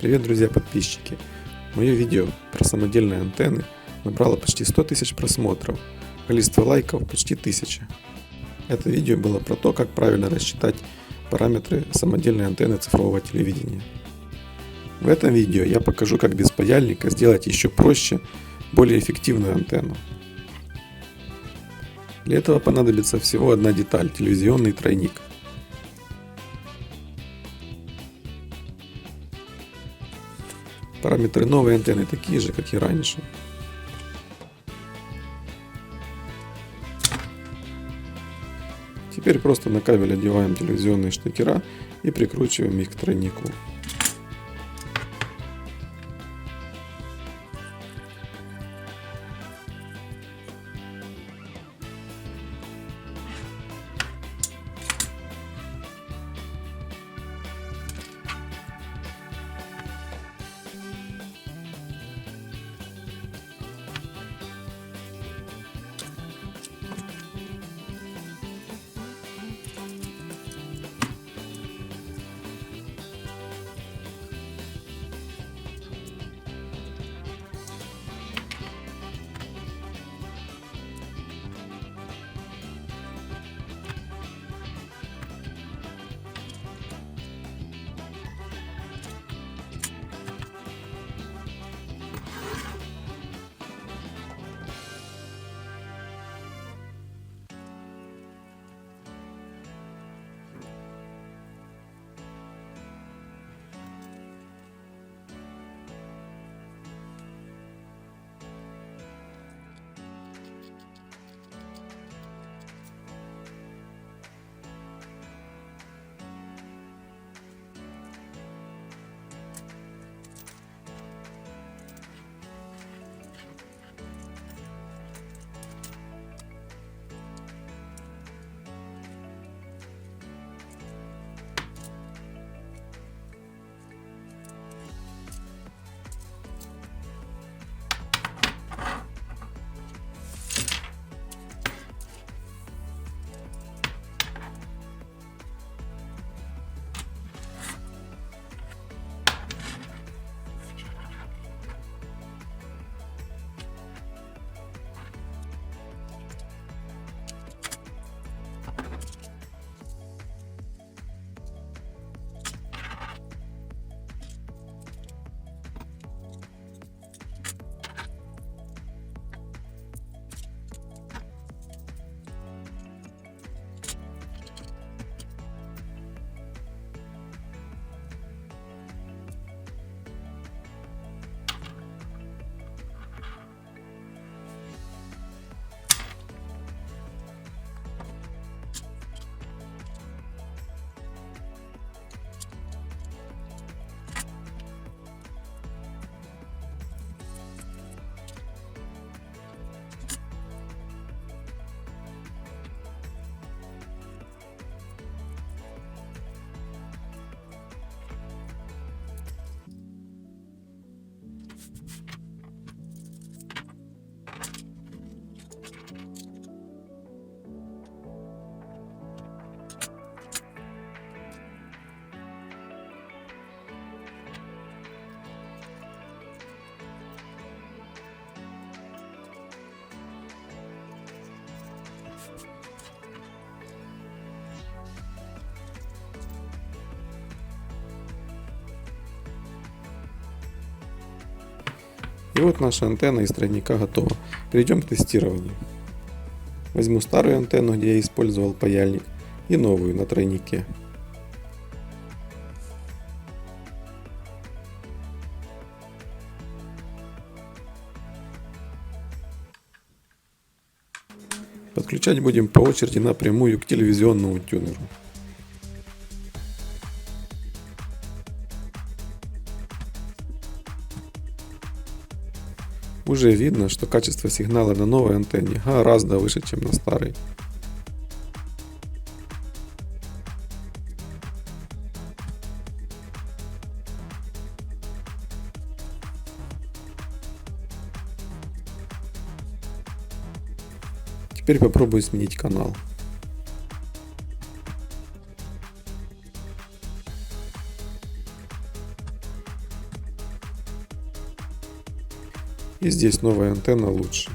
Привет, друзья подписчики! Мое видео про самодельные антенны набрало почти 100 тысяч просмотров, количество лайков почти 1000. Это видео было про то, как правильно рассчитать параметры самодельной антенны цифрового телевидения. В этом видео я покажу, как без паяльника сделать еще проще, более эффективную антенну. Для этого понадобится всего одна деталь – телевизионный тройник. Параметры новой антенны такие же, как и раньше. Теперь просто на кабель одеваем телевизионные штекера и прикручиваем их к тройнику. И вот наша антенна из тройника готова. Перейдем к тестированию. Возьму старую антенну, где я использовал паяльник, и новую на тройнике. Подключать будем по очереди напрямую к телевизионному тюнеру. Уже видно, что качество сигнала на новой антенне гораздо выше, чем на старой. Теперь попробую сменить канал. И здесь новая антенна лучше.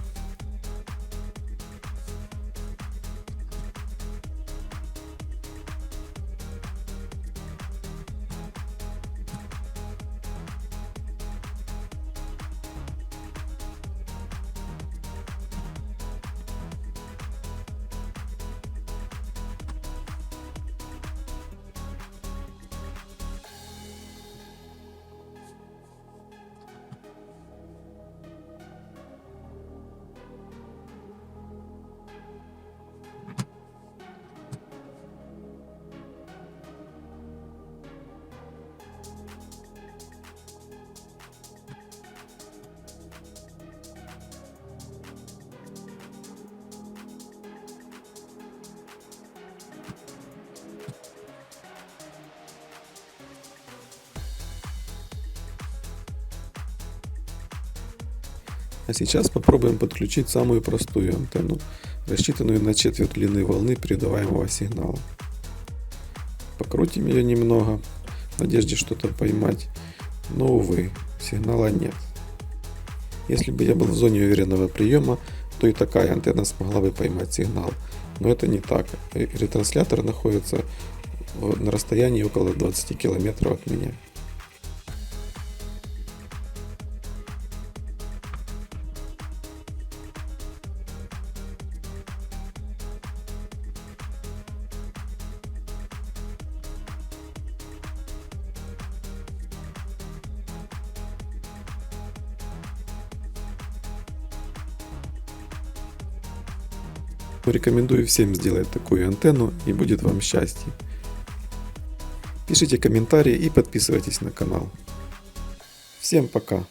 А сейчас попробуем подключить самую простую антенну, рассчитанную на четверть длины волны передаваемого сигнала. Покрутим ее немного, в надежде что-то поймать, но увы, сигнала нет. Если бы я был в зоне уверенного приема, то и такая антенна смогла бы поймать сигнал, но это не так. Ретранслятор находится на расстоянии около 20 км от меня. Рекомендую всем сделать такую антенну, и будет вам счастье. Пишите комментарии и подписывайтесь на канал. Всем пока!